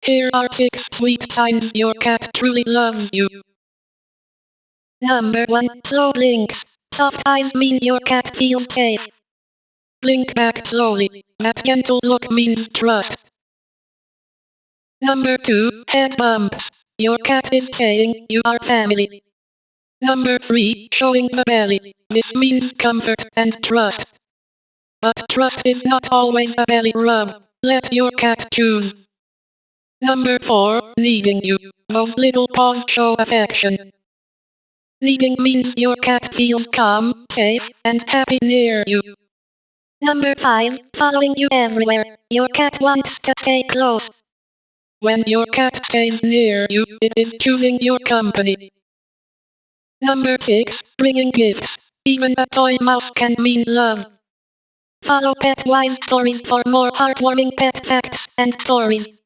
Here are 6 sweet signs your cat truly loves you. Number 1. Slow blinks. Soft eyes mean your cat feels safe. Blink back slowly. That gentle look means trust. Number 2. Head bumps. Your cat is saying you are family. Number 3. Showing the belly. This means comfort and trust. But trust is not always a belly rub. Let your cat choose. Number 4. Kneading you. Those little paws show affection. Kneading means your cat feels calm, safe, and happy near you. Number 5. Following you everywhere. Your cat wants to stay close. When your cat stays near you, it is choosing your company. Number 6. Bringing gifts. Even a toy mouse can mean love. Follow Pet Wise Stories for more heartwarming pet facts and stories.